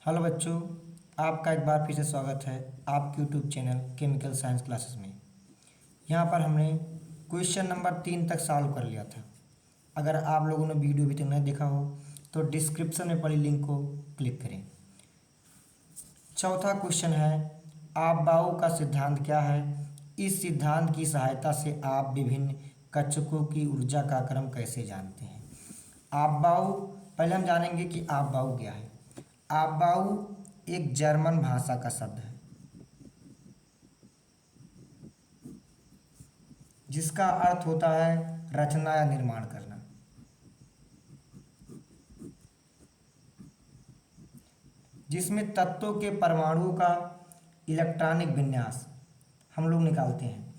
Hello बच्चों, आपका एक बार फिर से स्वागत है आपके YouTube channel chemical science classes में। यहाँ पर हमने क्वेश्चन नंबर 3 तक सॉल्व कर लिया था। अगर आप लोगों ने वीडियो अभी तक नहीं देखा हो तो डिस्क्रिप्शन में पड़ी लिंक को क्लिक करें। चौथा क्वेश्चन है, आपबाऊ का सिद्धांत क्या है? इस सिद्धांत की सहायता से आप विभिन्न कक्षकों की ऊर्जा का क्रम कैसे जानते हैं? आपबाऊ, पहले हम जानेंगे कि आपबाऊ क्या है। आपबाऊ एक जर्मन भाषा का शब्द है जिसका अर्थ होता है रचना या निर्माण करना। जिसमें तत्वों के परमाणु का इलेक्ट्रॉनिक विन्यास हम लोग निकालते हैं।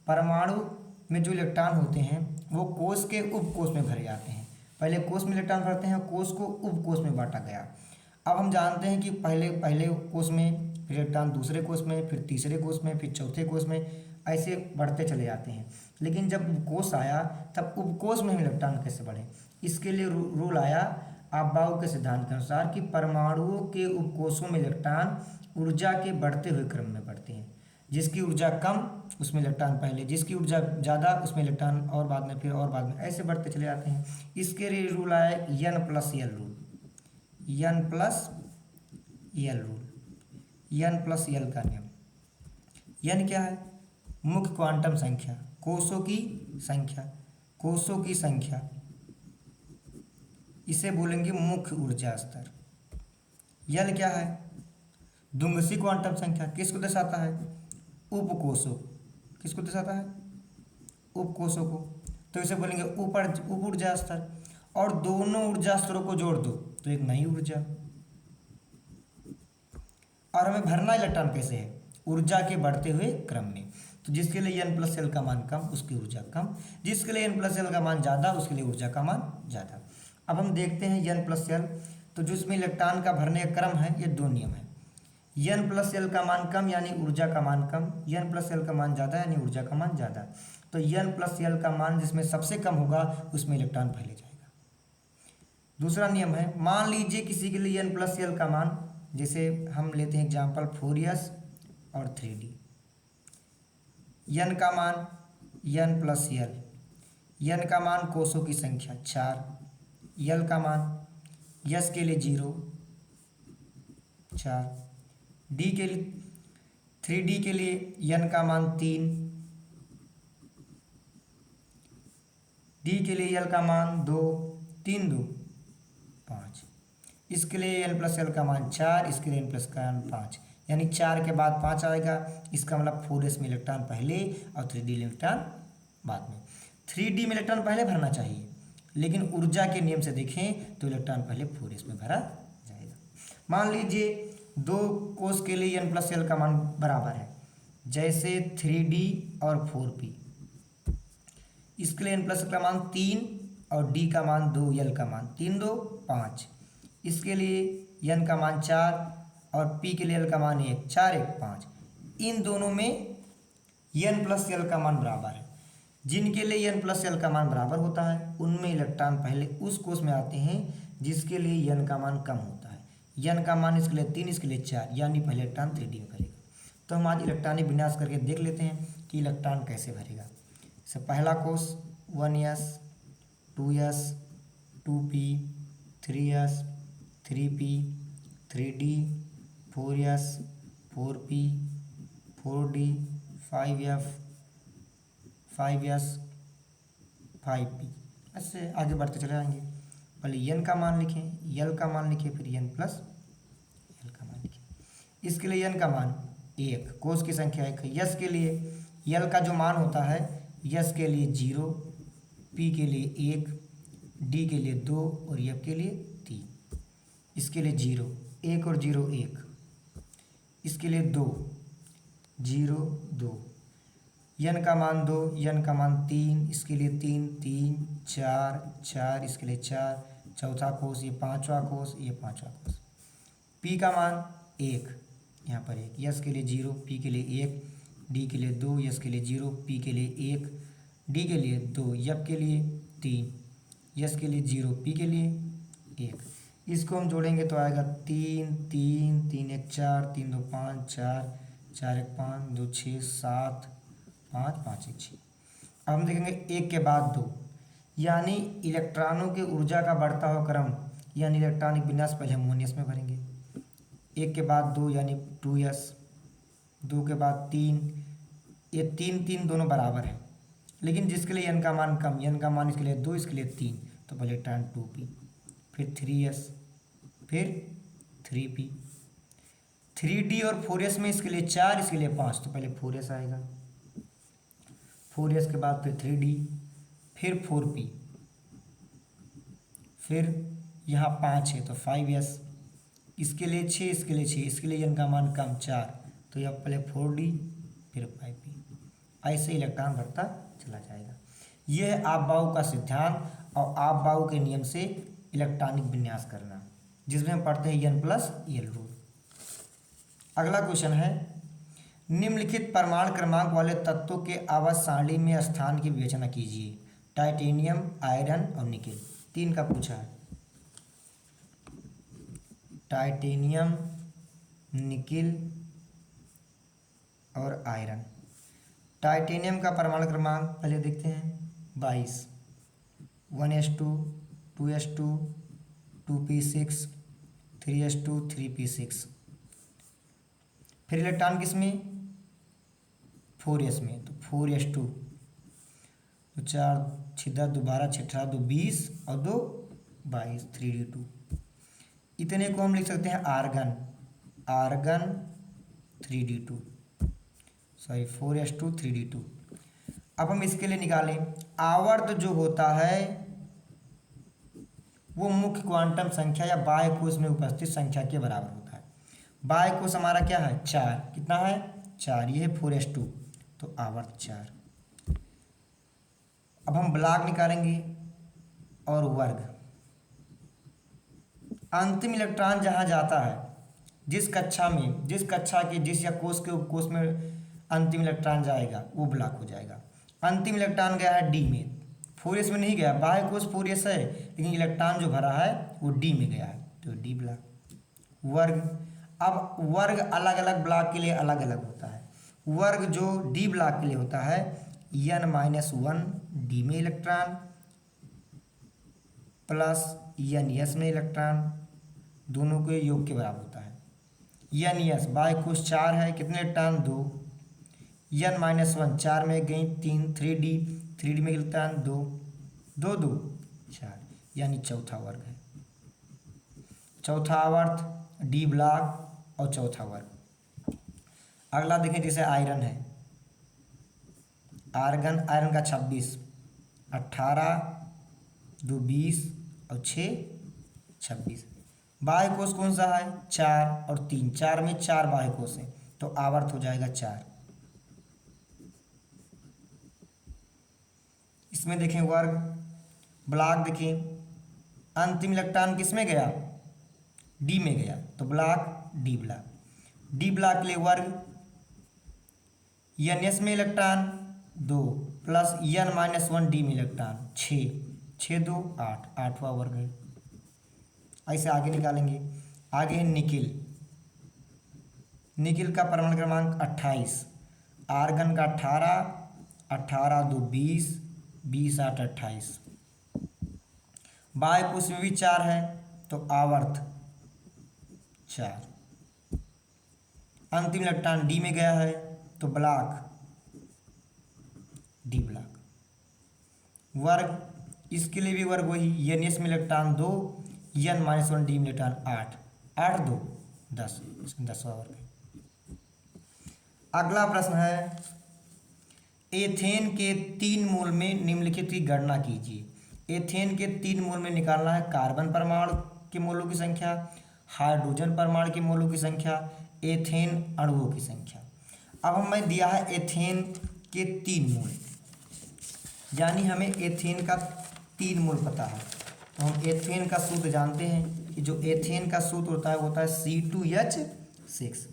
परमाणु में जो इलेक्ट्रॉन होते हैं वो कोश के उपकोश में भरे जाते हैं। पहले कोश में इलेक्ट्रॉन भरते हैं, कोश को उपकोश में बांटा गया। अब हम जानते हैं कि पहले पहले कोश में, फिर इलेक्ट्रॉन दूसरे कोश में, फिर तीसरे कोश में, फिर चौथे कोश में, ऐसे बढ़ते चले जाते हैं। लेकिन जब उपकोश आया तब उपकोश में इलेक्ट्रॉन कैसे बढ़े, इसके लिए रूल आया आपबाऊ के सिद्धांत के अनुसार कि परमाणुओं के उपकोशों में इलेक्ट्रॉन ऊर्जा के बढ़ते हुए क्रम में बढ़ते हैं। जिसकी ऊर्जा कम उसमें इलेक्ट्रॉन पहले, जिसकी ऊर्जा ज़्यादा उसमें इलेक्ट्रॉन और बाद में, फिर और बाद में, ऐसे बढ़ते चले जाते हैं। इसके लिए रूल आया N+L rule. N+L rule, N+L का नियम। N क्या है? मुख्य क्वांटम संख्या, कोषों की संख्या, कोषों की संख्या, इसे बोलेंगे मुख्य ऊर्जा स्तर। L क्या है? दुंगसी क्वांटम संख्या, किसको दर्शाता है? उपकोषों, किसको दर्शाता है? उपकोषों को। तो इसे बोलेंगे उप ऊर्जा स्तर। और दोनों ऊर्जा स्तरों को जोड़ दो तो एक नई ऊर्जा। और हमें भरना इलेक्ट्रॉन कैसे है? ऊर्जा के बढ़ते हुए क्रम में। तो जिसके लिए N+L का मान कम उसकी ऊर्जा कम, जिसके लिए N+L का मान ज़्यादा उसके लिए ऊर्जा का मान ज़्यादा। अब हम देखते हैं N+L, तो जो इसमें इलेक्ट्रॉन का भरने का क्रम है, ये दो नियम है। N+L का मान कम यानी ऊर्जा का मान कम, N+L का मान ज़्यादा यानी ऊर्जा का मान ज़्यादा। तो N+L का मान जिसमें सबसे कम होगा उसमें इलेक्ट्रॉन पहले जाएगा। दूसरा नियम है, मान लीजिए किसी के लिए N+L का मान, जैसे हम लेते हैं एग्जाम्पल 4s और 3d। N का मान N+L, N का मान कोषों की संख्या 4, L का मान S के लिए 0 4, D के लिए 3D के लिए N का मान 3, D के लिए L का मान 2, 3 2 5। इसके लिए N+L का मान 4, इसके लिए N+ का मान 5, यानी 4 के बाद 5 आएगा। इसका मतलब 4s में इलेक्ट्रॉन पहले और 3D इलेक्ट्रॉन बाद में। 3D में इलेक्ट्रॉन पहले भरना चाहिए, लेकिन ऊर्जा के नियम से देखें तो इलेक्ट्रॉन पहले 4s में भरा जाएगा। मान लीजिए दो कोष के लिए N+L का मान बराबर है, जैसे 3D और 4p। इसके लिए N+ का मान 3 और D का मान 2, L का मान 3 2 5। इसके लिए N का मान 4 और P के लिए L का मान 1, 4 1 5। इन दोनों में N+L का मान बराबर है। जिनके लिए N+L का मान बराबर होता है उनमें इलेक्ट्रॉन पहले उस कोष में आते हैं जिसके लिए N का मान कम होता है। N का मान इसके लिए 3, इसके लिए 4, यानी पहले इलेक्ट्रॉन 3D में भरेगा। तो हम आज इलेक्ट्रॉनिक विन्यास करके देख लेते हैं कि इलेक्ट्रॉन कैसे भरेगा। जैसे पहला कोष 1s 2s 2p 3s 3p 3d 4s 4p 4d 5f 5s 5p, ऐसे आगे बढ़ते चले जाएंगे। पहले N का मान लिखें, L का मान लिखें, फिर N+L का मान लिखें। इसके लिए N का मान 1, कोष की संख्या 1 है। S के लिए L का जो मान होता है, S के लिए 0, P के लिए 1, D के लिए 2 और F के लिए 3। इसके लिए 0 1 और 0 1, इसके लिए 2 0 2, N का मान 2, N का मान 3, इसके लिए 3 3 4 4, इसके लिए 4, चौथा कोष ये पांचवा कोष, ये पांचवा कोष। P का मान 1, यहाँ पर 1, S के लिए 0, P के लिए 1, D के लिए 2, S के लिए 0, P के लिए 1, D के लिए 2, F के लिए 3, S के लिए 0, P के लिए 1। इसको हम जोड़ेंगे तो आएगा 3 3 3 1 4 3 2 5 4 4 1 5 2 6 7 5 5 1 6। अब हम देखेंगे एक के बाद दो, यानी इलेक्ट्रॉनों की ऊर्जा का बढ़ता हुआ क्रम, यानी इलेक्ट्रॉनिक विन्यास पहले अमोनियस में भरेंगे। एक के बाद दो यानी 2s, दो के बाद तीन, ये तीन तीन दोनों बराबर है, लेकिन जिसके लिए n का मान कम, n का मान इसके लिए 2, इसके लिए 3, तो पहले टर्न 2p, फिर 3s, फिर 3p, 3d और 4s में इसके लिए 4, इसके लिए 5, तो पहले 4s आएगा, 4s के बाद फिर 3d, फिर 4p, फिर यहाँ 5 है तो 5s, इसके लिए 6, इसके लिए 6, इसके लिए n का मान कम 4, तो यह पहले 4d फिर 5p, ऐसे इलेक्ट्रॉन बढ़ता चला जाएगा। यह है आपबाऊ का सिद्धांत और आपबाऊ के नियम से इलेक्ट्रॉनिक विन्यास करना, जिसमें हम पढ़ते हैं n प्लस यल रूल। अगला क्वेश्चन है, निम्नलिखित परमाणु क्रमांक वाले तत्वों के आवर्त सारणी में स्थान की विवेचना कीजिए। टाइटेनियम, आयरन और निकेल, तीन का पूछा है। टाइटेनियम, निकेल और आयरन। टाइटेनियम का परमाणु क्रमांक पहले देखते हैं 22, 1s2 2s2 2p6 3s2 3p6। फिर इलेक्ट्रॉन किसमें, 4s में, तो 4s2, तो 4 6 10 2 12 6 18 2 20 और 2 22 3d2। इतने को हम लिख सकते हैं argon, argon 3d2, sorry 4s2 3d2। अब हम इसके लिए निकालें, आवर्त जो होता है वो मुख्य क्वांटम संख्या या बाह्य कोश में उपस्थित संख्या के बराबर होता है। बाह्य कोश हमारा क्या है 4, कितना है 4, ये है 4s2, तो आवर्त 4। अब हम ब्लॉक निकालेंगे और वर्ग। अंतिम इलेक्ट्रॉन जहाँ जाता है, जिस कक्षा में, जिस कक्षा के जिस या कोश के उपकोश में अंतिम इलेक्ट्रॉन जाएगा वो ब्लॉक हो जाएगा। अंतिम इलेक्ट्रॉन गया है डी में, 4s में नहीं गया, बाह्य कोश 4s है, लेकिन इलेक्ट्रॉन जो भरा है वो डी में गया है, तो डी ब्लॉक। वर्ग, अब वर्ग अलग अलग ब्लॉक के लिए अलग अलग होता है। वर्ग जो डी ब्लॉक के लिए होता है, n-1 डी में इलेक्ट्रॉन प्लस n-s में इलेक्ट्रॉन, दोनों के योग के बराबर होता है। n-s बाह्य कोश 4 है, कितने इलेक्ट्रॉन 2, n-1 4 में गई 3, 3d में इलेक्ट्रॉन 2 2 2 4, यानी चौथा वर्ग है। चौथा आवर्त डी ब्लॉक और चौथा वर्ग। अगला देखें, जैसे आयरन है, आर्गन, आयरन का 26, 18 2 20 और 6 26। बाह्य कोश कौन सा है 4 और 3, 4 में 4 बाह्य कोश है, तो आवर्त हो जाएगा 4। इसमें देखें वर्ग, ब्लॉक देखें, अंतिम इलेक्ट्रॉन किस में गया डी में गया, तो block D block. D block के लिए वर्ग, n-s में इलेक्ट्रॉन 2 प्लस n-1 डी में इलेक्ट्रॉन 6 6 2 8, 8वां वर्ग है। ऐसे आगे निकालेंगे। आगे है निकिल, निकिल का परमाणु क्रमांक 28, आर्गन का 18 18 2 20 20 8 28। बाह्य कोश में भी 4 है, तो आवर्त 4। अंतिम इलेक्ट्रॉन डी में गया है, तो ब्लॉक डी ब्लॉक। वर्ग, इसके लिए भी वर्ग वही, n-s में इलेक्ट्रॉन 2, n-1 डी में इलेक्ट्रॉन 8 8 2 10, इसमें 10वां वर्ग है। अगला प्रश्न है, एथेन के 3 मूल में निम्नलिखित की गणना कीजिए। एथेन के 3 मूल में निकालना है कार्बन परमाणु के मोलों की संख्या, हाइड्रोजन परमाणु के मोलों की संख्या, एथेन अणुओं की संख्या। अब हमें दिया है एथेन के 3 मूल, यानी हमें एथेन का 3 मूल पता है, तो हम एथेन का सूत्र जानते हैं कि जो एथेन का सूत्र होता है वो होता है C2H6।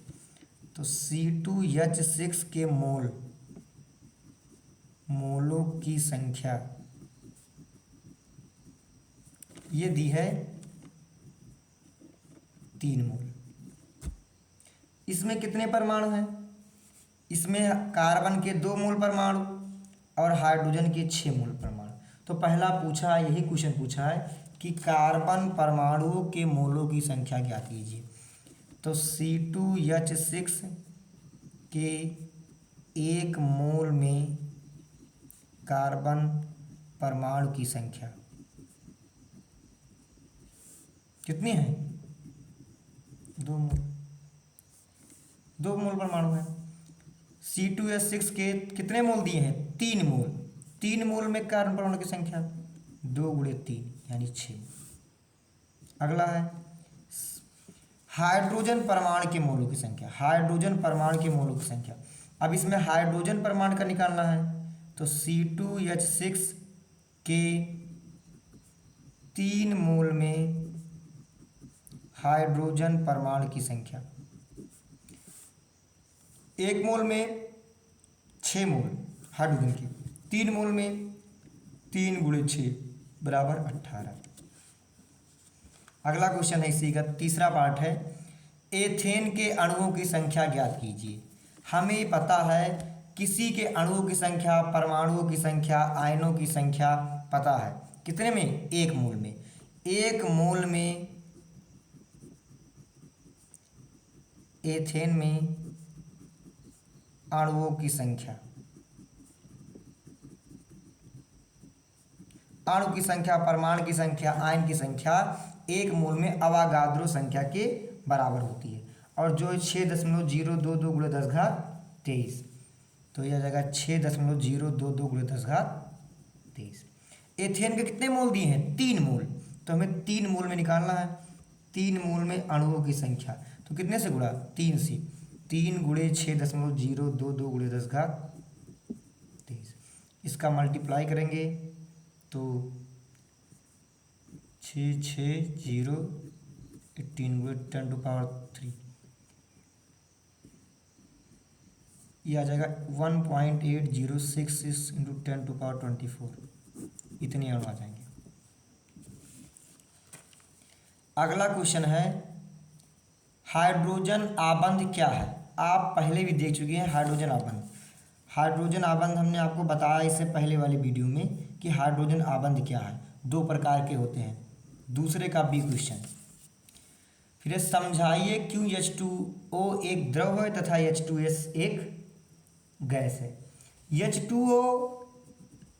तो C2H6 के मोलों की संख्या ये दी है 3 मोल। इसमें कितने परमाणु हैं? इसमें कार्बन के 2 मोल परमाणु और हाइड्रोजन के 6 मोल परमाणु। तो पहला पूछा, यही क्वेश्चन पूछा है कि कार्बन परमाणुओं के मोलों की संख्या ज्ञात कीजिए। तो C2H6 के 1 मोल में कार्बन परमाणु की संख्या कितनी है? 2 मोल। 2 मोल परमाणु है। C2H6 के कितने मोल दिए हैं? 3 मोल। 3 मोल में कार्बन परमाणु की संख्या 2 × 3 यानी 6। अगला है हाइड्रोजन परमाणु के मोलों की संख्या। हाइड्रोजन परमाणु के मोलों की संख्या, अब इसमें हाइड्रोजन परमाणु का निकालना है। तो C2H6 के 3 मोल में हाइड्रोजन परमाणु की संख्या, 1 मोल में 6 मोल हाइड्रोजन के, 3 मोल में 3 × 6 बराबर 18। अगला क्वेश्चन है इसी का तीसरा पार्ट है, एथेन के अणुओं की संख्या ज्ञात कीजिए। हमें पता है किसी के अणुओं की संख्या, परमाणुओं की संख्या, आयनों की संख्या पता है। कितने में? 1 मोल में। 1 मोल में एथेन में अणुओं की संख्या, अणु की संख्या, परमाणु की संख्या, आयन की संख्या 1 मोल में अवागाद्रो संख्या के बराबर होती है। और जो 6.022 × 10⁻23, तो यह जाएगा 6.022 × 10⁻23। एथेन के कितने मोल दिए हैं? 3 मोल। तो हमें 3 मोल में निकालना है। 3 मोल में अणुओं की संख्या, तो कितने से गुणा? 3 से। 3 × 6.022 × 10⁻23, इसका मल्टीप्लाई करेंगे तो 660 18 × 10⁻3, ये आ जाएगा 1.8066 × 10⁻24, इतने अणु आ जाएंगे। अगला क्वेश्चन है, हाइड्रोजन आबंध क्या है? आप पहले भी देख चुके हैं हाइड्रोजन आबंध। हाइड्रोजन आबंध हमने आपको बताया इससे पहले वाली वीडियो में कि हाइड्रोजन आबंध क्या है। 2 प्रकार के होते हैं। दूसरे का बी क्वेश्चन, फिर समझाइए क्यों H2O एक द्रव है तथा H2S एक गैस है। H2O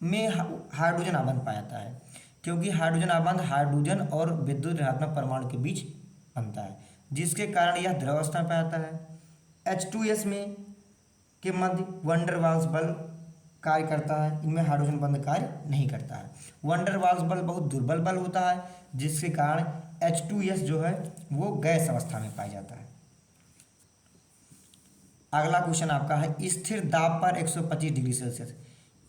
में हाइड्रोजन आबंध पाया जाता है क्योंकि हाइड्रोजन आबंध हाइड्रोजन और विद्युत ऋणात्मक परमाणु के बीच बनता है, जिसके कारण यह द्रव अवस्था में पाया जाता है। H2S में के मध्य वंडर वाल्स बल कार्य करता है, इनमें हाइड्रोजन बंध कार्य नहीं करता है। वंडर वाल्स बल बहुत दुर्बल बल होता है, जिसके कारण H2S जो है वो गैस अवस्था में पाया जाता है। अगला क्वेश्चन आपका है, स्थिर दाब पर 125 डिग्री सेल्सियस।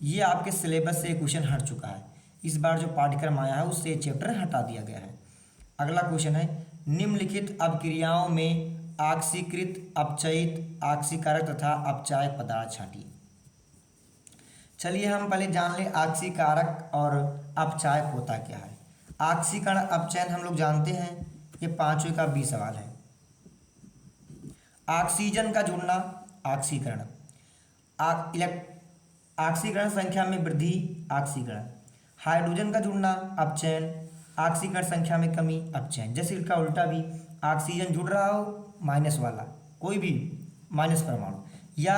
ये आपके सिलेबस से क्वेश्चन हट चुका है। इस बार जो पाठ्यक्रम आया है उससे चैप्टर हटा दिया गया है। अगला क्वेश्चन है, निम्नलिखित अपक्रियाओं में ऑक्सीकृत, अपचयित, ऑक्सीकारक तथा अपचायक पदार्थ छांटिए। चलिए हम पहले जान लें ऑक्सीकारक और अपचायक होता क्या है। ऑक्सीकरण, अपचयन हम लोग जानते हैं, ये 5वीं का बी सवाल है। ऑक्सीजन का जुड़ना ऑक्सीकरण, ऑक्सीकरण संख्या में वृद्धि ऑक्सीकरण। हाइड्रोजन का जुड़ना अपचयन, ऑक्सीकरण संख्या में कमी अपचयन। जैसे इसका उल्टा भी, ऑक्सीजन जुड़ रहा हो माइनस वाला, कोई भी माइनस परमाणु, या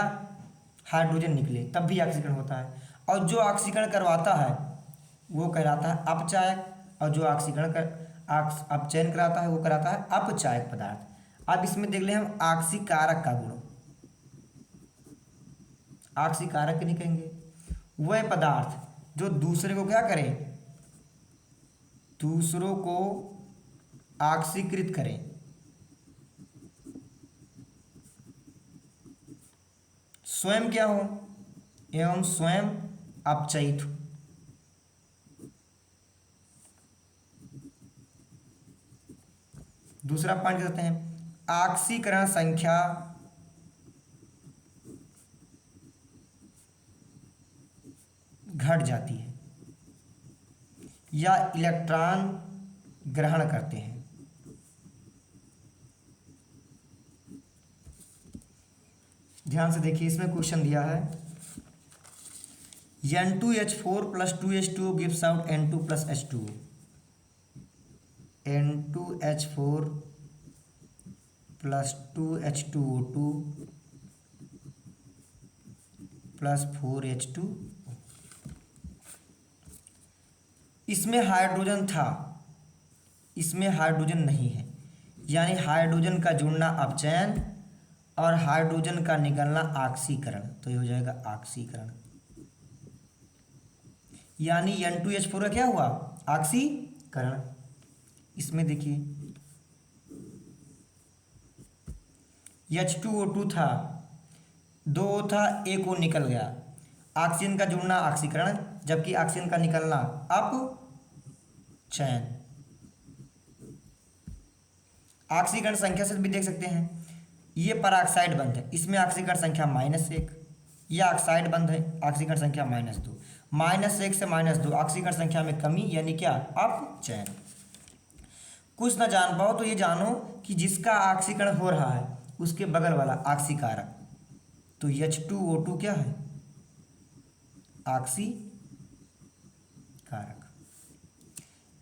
हाइड्रोजन निकले तब भी ऑक्सीकरण होता है। और जो ऑक्सीकरण करवाता है वो कहलाता है अपचायक, और जो ऑक्सीकरण कर अपचयन कराता है वो कराता है अपचायक पदार्थ। अब इसमें देख लें हम ऑक्सीकारक का गुण। ऑक्सीकारक नहीं कहेंगे, वह पदार्थ जो दूसरे को क्या करे, दूसरों को ऑक्सीकृत करें, स्वयं क्या हो एवं स्वयं अपचयित हो। दूसरा पॉइंट कहते हैं, ऑक्सीकरण संख्या घट जाती है या इलेक्ट्रॉन ग्रहण करते हैं। ध्यान से देखिए, इसमें क्वेश्चन दिया है N2H4 + 2H2O gives out N2 + H2O। N2H4 + 2H2O2 + 4H2। इसमें हाइड्रोजन था, इसमें हाइड्रोजन नहीं है, यानी हाइड्रोजन का जुड़ना अपचयन और हाइड्रोजन का निकलना ऑक्सीकरण, तो ये हो जाएगा ऑक्सीकरण। यानी N2H4 का क्या हुआ? ऑक्सीकरण। इसमें देखिए H2O2 था, 2 था, एक वो निकल गया, ऑक्सीजन का जुड़ना ऑक्सीकरण, जबकि ऑक्सीजन का निकलना अपचयन। ऑक्सीकरण संख्या से भी देख सकते हैं, ये पराऑक्साइड बंध है, इसमें ऑक्सीकरण संख्या -1, यह ऑक्साइड बंध है, ऑक्सीकरण संख्या -2, -1 से -2 ऑक्सीकरण संख्या में कमी, यानी क्या? अपचयन। कुछ ना जान पाओ तो ये जानो कि जिसका ऑक्सीकरण हो रहा है उसके बगल वाला ऑक्सीकारक, तो H2O2 क्या है? ऑक्सीकारक।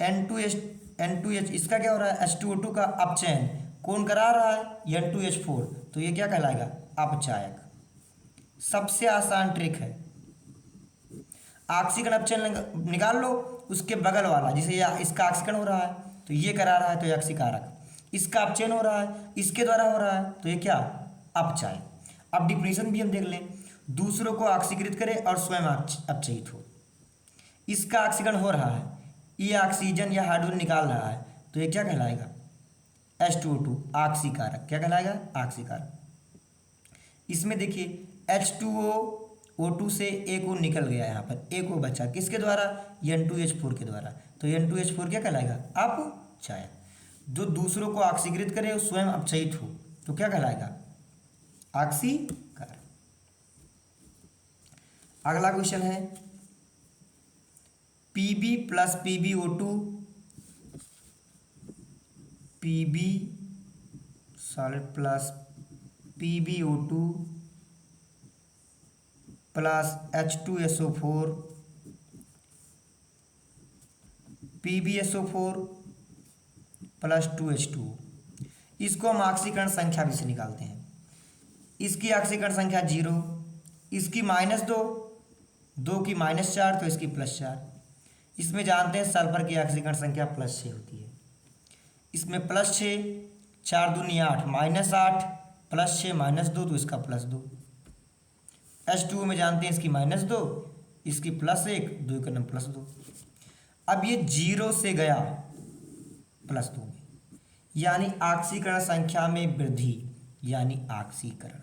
N2H इसका क्या हो रहा है? H2O2 का अपचयन कौन करा रहा है? N2H4, तो ये क्या कहलाएगा? अपचायक। सबसे आसान ट्रिक है, ऑक्सीकरण अपचयन निकाल लो, उसके बगल वाला, जिसे इसका ऑक्सीकरण हो रहा है तो ये करा रहा है, तो ये ऑक्सीकारक, इसका अपचयन हो रहा है इसके द्वारा हो रहा है, तो ये क्या? अपचायक। अब डिफिनीशन भी हम देख लें, दूसरों को ऑक्सीकृत करे और स्वयं अपचयित हो। इसका ऑक्सीकरण हो रहा है, ये ऑक्सीजन या हाइड्रोजन निकाल रहा है, तो ये क्या कहलाएगा? H2O2 ऑक्सीकारक। क्या कहलाएगा? ऑक्सीकारक। इसमें देखिए H2O2 से एक वो निकल गया, यहाँ पर एक वो बचा, किसके द्वारा? N2H4 के द्वारा, तो N2H4 क्या कहलाएगा? अपचायक। जो दूसरों को ऑक्सीकृत करे और स्वयं अपचयित हो, तो क्या कहलाएगा? ऑक्सीकारक। अगला क्वेश्चन है Pb + PbO2 Pb solid plus PbO2 plus H2SO4 PbSO4 plus 2H2O। इसको हम ऑक्सीकरण संख्या भी से निकालते हैं। इसकी ऑक्सीकरण संख्या 0, इसकी -2, 2 की -4, तो इसकी +4। इसमें जानते हैं सल्फर की ऑक्सीकरण संख्या +6 होती है। इसमें +6, 4 दूनी 8, -8, +6 -2, तो इसका +2। H2O में जानते हैं इसकी -2, इसकी +1, 2 का नंबर +2। अब ये 0 से गया +2 में, यानी ऑक्सीकरण संख्या में वृद्धि, यानी ऑक्सीकरण।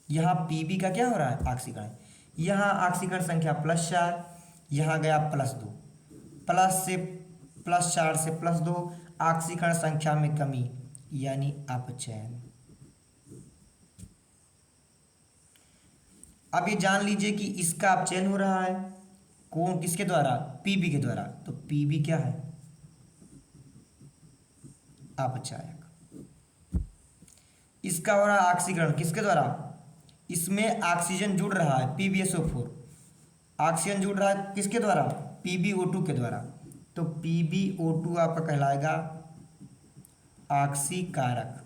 यहाँ Pb का क्या हो रहा है? ऑक्सीकरण। यहाँ ऑक्सीकरण संख्या +4, यहाँ गया +2, +4 से +2 ऑक्सीकरण संख्या में कमी, यानी अपचयन। अब ये जान लीजिए कि इसका अपचयन हो रहा है, कौन? किसके द्वारा? Pb के द्वारा, तो Pb क्या है? अपचायक। इसका हो रहा है ऑक्सीकरण, किसके द्वारा? इसमें ऑक्सीजन जुड़ रहा है, PbSO4, ऑक्सीजन जुड़ रहा है किसके द्वारा? PbO2 के द्वारा, तो PbO2 आपका कहलाएगा ऑक्सीकारक।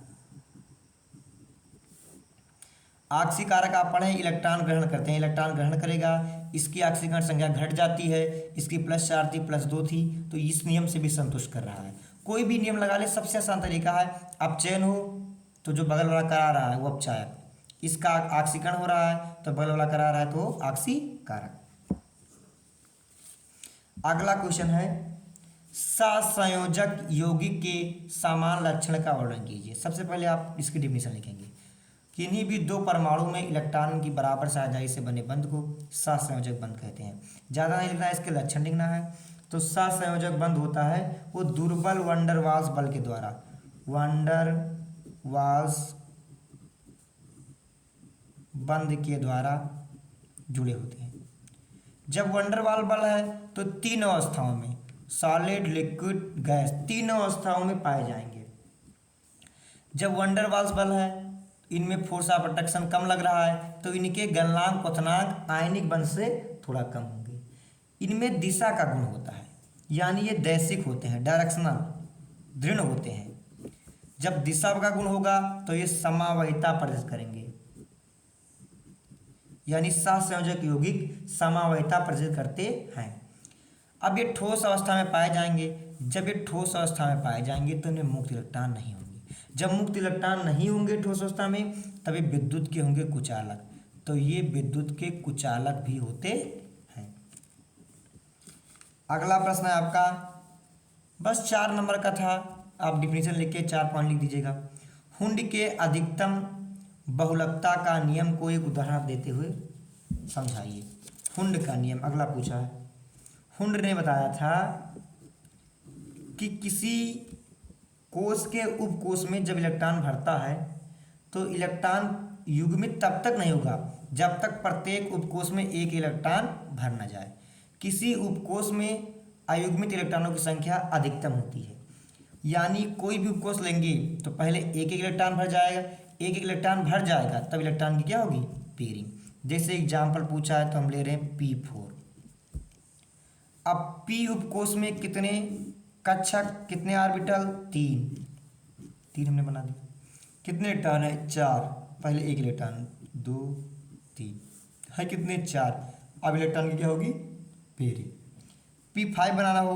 ऑक्सीकारक आप पढ़ें, इलेक्ट्रॉन ग्रहण करते हैं, इलेक्ट्रॉन ग्रहण करेगा, इसकी ऑक्सीकरण संख्या घट जाती है, इसकी +4 थी, +2 थी, तो इस नियम से भी संतुष्ट कर रहा है। कोई भी नियम लगा ले, सबसे आसान तरीका है, अपचयन हो तो जो बगल वाला करा रहा है वो अपचायक, इसका ऑक्सीकरण हो रहा है तो बगल वाला करा रहा है तो ऑक्सीकारक। अगला क्वेश्चन है सहसंयोजक यौगिक के समान लक्षण का वर्णन कीजिए। सबसे पहले आप इसकी डिफिनीशन लिखेंगे, किन्हीं भी 2 परमाणु में इलेक्ट्रॉन की बराबर साझेदारी से बने बंध को सहसंयोजक बंध कहते हैं। ज़्यादा नहीं लिखना है, इसके लक्षण लिखना है। तो सहसंयोजक बंध होता है वो दुर्बल वंडर वाल्स बल के द्वारा, वंडर वाल्स बंध के द्वारा जुड़े होते हैं। जब वंडर वाल बल है तो 3 अवस्थाओं में, सॉलिड, लिक्विड, गैस, तीनों अवस्थाओं में पाए जाएंगे। जब वंडर वाल्स बल है, इनमें फोर्स ऑफ अट्रैक्शन कम लग रहा है, तो इनके गलनांक क्वथनांक आयनिक बल से थोड़ा कम होंगे। इनमें दिशा का गुण होता है, यानी ये दैशिक होते हैं, डायरेक्शनल, दृढ़ होते हैं। जब दिशा का गुण होगा तो ये समावहिता प्रदर्शित करेंगे, यानी सहसंयोजक यौगिक समावहिता प्रदर्शित करते हैं। अब ये ठोस अवस्था में पाए जाएंगे। जब ये ठोस अवस्था में पाए जाएंगे तो इनमें मुक्त इलेक्ट्रॉन नहीं होंगे। जब मुक्त इलेक्ट्रॉन नहीं होंगे ठोस अवस्था में, तभी विद्युत के होंगे कुचालक। तो ये विद्युत के कुचालक भी होते हैं। अगला प्रश्न है आपका, बस 4 नंबर का था, आप डिफिनीशन लिख के 4 पॉइंट लिख दीजिएगा। हुंड के अधिकतम बहुलकता का नियम को एक उदाहरण देते हुए समझाइए। हुंड का नियम अगला पूछा है। हुंड ने बताया था कि किसी कोश के उपकोश में जब इलेक्ट्रॉन भरता है तो इलेक्ट्रॉन युग्मित तब तक नहीं होगा जब तक प्रत्येक उपकोश में एक इलेक्ट्रॉन भर न जाए। किसी उपकोश में अयुग्मित इलेक्ट्रॉनों की संख्या अधिकतम होती है, यानी कोई भी उपकोश लेंगे तो पहले एक एक इलेक्ट्रॉन भर जाएगा, एक एक इलेक्ट्रॉन भर जाएगा तब इलेक्ट्रॉन की क्या होगी, पेयरिंग। जैसे एग्जाम्पल पूछा है तो हम ले रहे हैं P4। अब P उपकोश में कितने कक्षक, कितने ऑर्बिटल, 3 हमने बना दिया। कितने इलेक्ट्रॉन है, 4। पहले एक इलेक्ट्रॉन, 2 3 है, कितने, 4। अब इलेक्ट्रॉन की क्या होगी, पेयरिंग। P5 बनाना हो,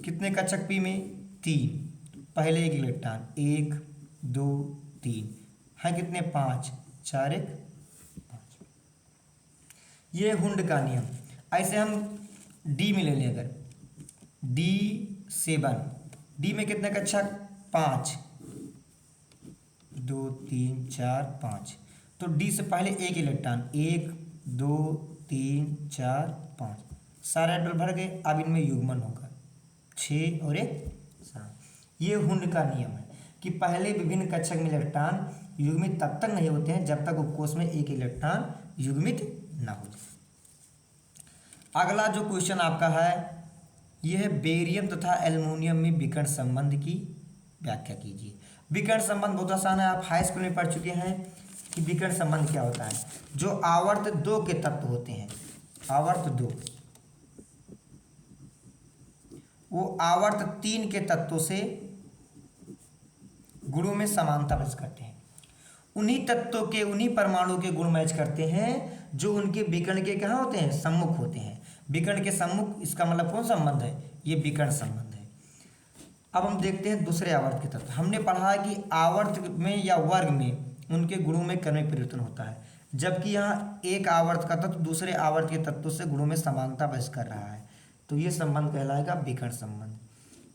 कितने कक्षक P में, 3। पहले एक इलेक्ट्रॉन, 1 2 3 है, कितने, 5, 4 1 5। ये हुंड का नियम। ऐसे हम D में ले लें, अगर D7, D में कितने कक्षक, 5 2 3 4 5। तो D से पहले एक इलेक्ट्रॉन, 1 2 3 4 5, सारे ऑर्बिटल भर गए। अब इनमें युग्मन होगा, 6 और 1 7। ये हुंड का नियम है कि पहले विभिन्न कक्षक में इलेक्ट्रॉन युग्मित तब तक नहीं होते हैं जब तक उपकोश में एक इलेक्ट्रॉन युग्मित ना हो जाए। अगला जो क्वेश्चन आपका है यह है, बेरियम तथा एल्युमिनियम में विकर्ण संबंध की व्याख्या कीजिए। विकर्ण संबंध बहुत आसान है, आप हाई स्कूल में पढ़ चुके हैं कि विकर्ण संबंध क्या होता है। जो आवर्त 2 के तत्व होते हैं, आवर्त 2, वो आवर्त 3 के तत्वों से गुणों में समानता प्रदर्शित करते हैं। उन्हीं तत्वों के, उन्हीं परमाणु के गुण मैच करते हैं जो उनके विकर्ण के कहाँ होते हैं, सम्मुख होते हैं। विकर्ण के सम्मुख, इसका मतलब कौन संबंध है, ये विकर्ण संबंध है। अब हम देखते हैं दूसरे आवर्त के तत्व। हमने पढ़ा है कि आवर्त में या वर्ग में उनके गुणों में क्रमिक परिवर्तन होता है, जबकि यहाँ एक आवर्त का तत्व दूसरे आवर्त के तत्वों से गुणों में समानता प्रदर्शित कर रहा है, तो ये संबंध कहलाएगा विकर्ण संबंध।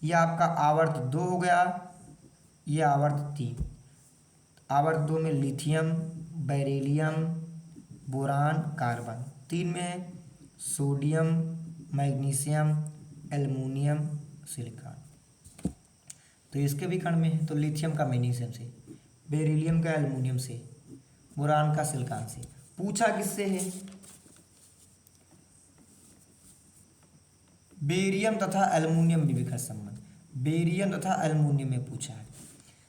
यह आपका आवर्त 2 हो गया, ये आवर्त 3। आवर्त 2 में लिथियम, बेरिलियम, बोरान, कार्बन। 3 में है सोडियम, मैग्नीशियम, एल्युमिनियम, सिलिकॉन। तो इसके भी कण में है, तो लिथियम का मैग्नीशियम से, बेरिलियम का एल्युमिनियम से, बोरान का सिलिकॉन से। पूछा किससे है, बेरियम तथा एल्युमिनियम में विकर्ण संबंध, बेरियम तथा एल्युमिनियम में पूछा है।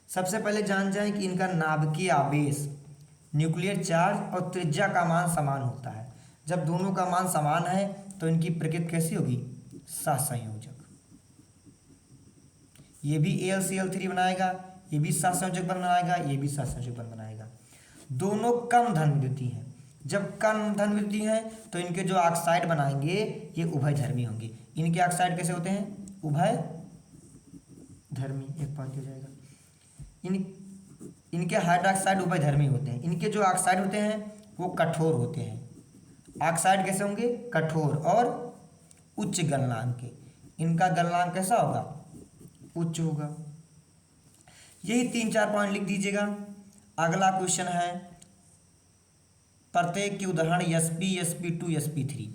सबसे पहले जान जाएं कि इनका नाभिकीय आवेश, न्यूक्लियर चार्ज और त्रिज्या का मान समान होता है। जब दोनों का मान समान है तो इनकी प्रकृति कैसी होगी, सहसंयोजक। ये भी AlCl3 बनाएगा, ये भी सहसंयोजक बन बनाएगा, ये भी सहसंयोजक बन बनाएगा। दोनों कम धन विद्युतीय हैं। जब कम धन विद्युतीय हैं तो इनके जो ऑक्साइड बनाएंगे ये उभयधर्मी होंगे। इनके ऑक्साइड कैसे होते हैं, उभयधर्मी। एक पॉइंट हो जाएगा। इनके हाइड्रोक्साइड उभयधर्मी होते हैं। इनके जो ऑक्साइड होते हैं वो कठोर होते हैं। ऑक्साइड कैसे होंगे, कठोर और उच्च गलनांक के। इनका गलनांक कैसा होगा, उच्च होगा। यही 3-4 पॉइंट लिख दीजिएगा। अगला क्वेश्चन है, प्रत्येक के उदाहरण sp, sp2, sp3।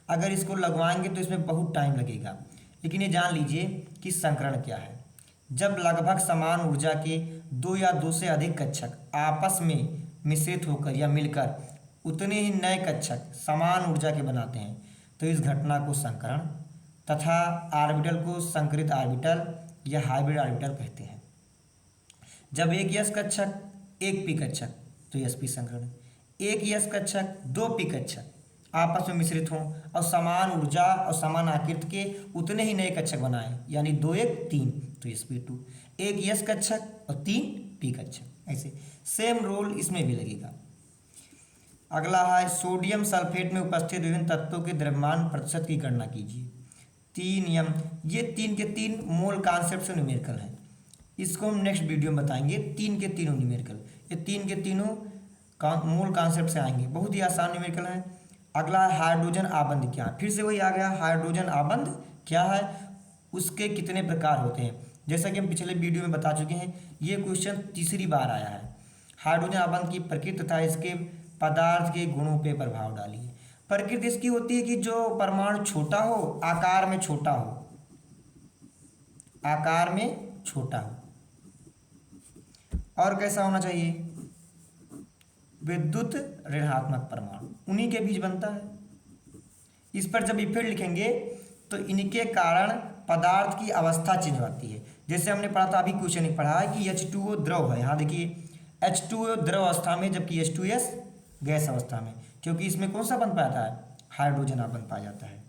अगर इसको लगवाएंगे तो इसमें बहुत टाइम लगेगा, लेकिन ये जान लीजिए कि संकरण क्या है। जब लगभग समान ऊर्जा के 2 या 2 से अधिक कक्षक आपस में मिश्रित होकर या मिलकर उतने ही नए कक्षक समान ऊर्जा के बनाते हैं तो इस घटना को संकरण तथा ऑर्बिटल को संकरित ऑर्बिटल या हाइब्रिड ऑर्बिटल कहते हैं। जब एक यश कक्षक एक पी कक्षक तो sp संकरण, एक यश कक्षक दो पी कक्षक आपस में मिश्रित हों और समान ऊर्जा और समान आकृति के उतने ही नए कक्षक बनाएं, यानी 2 1 3 तो sp2, एक यश कक्षक और 3 पी कक्षक, ऐसे सेम रोल इसमें भी लगेगा। अगला है सोडियम सल्फेट में उपस्थित विभिन्न तत्वों के द्रव्यमान प्रतिशत की गणना कीजिए। 3 नियम, ये 3 के 3 मोल कॉन्सेप्ट से न्यूमेरिकल हैं, इसको हम नेक्स्ट वीडियो में बताएंगे। 3 के तीनों न्यूमेरिकल, ये 3 के तीनों मूल कॉन्सेप्ट से आएंगे, बहुत ही आसान न्यूमेरिकल है। अगला है हाइड्रोजन आबंध क्या है, फिर से वही आ गया, हाइड्रोजन आबंध क्या है, उसके कितने प्रकार होते हैं। जैसा कि हम पिछले वीडियो में बता चुके हैं, ये क्वेश्चन तीसरी बार आया है। हाइड्रोजन आबंध की प्रकृति तथा इसके पदार्थ के गुणों पर प्रभाव डालिए। प्रकृति इसकी होती है कि जो परमाणु छोटा हो, आकार में छोटा हो, आकार में छोटा हो, और कैसा होना चाहिए, विद्युत ऋणात्मक परमाणु उन्हीं के बीच बनता है। इस पर जब इफेक्ट लिखेंगे तो इनके कारण पदार्थ की अवस्था चेंज होती है। जैसे हमने पढ़ा था, अभी क्वेश्चन ही पढ़ा है कि H2O द्रव है, यहाँ देखिए H2O द्रव अवस्था में जबकि H2S गैस अवस्था में, क्योंकि इसमें कौन सा बन पाता है, हाइड्रोजन बन पाया जाता है।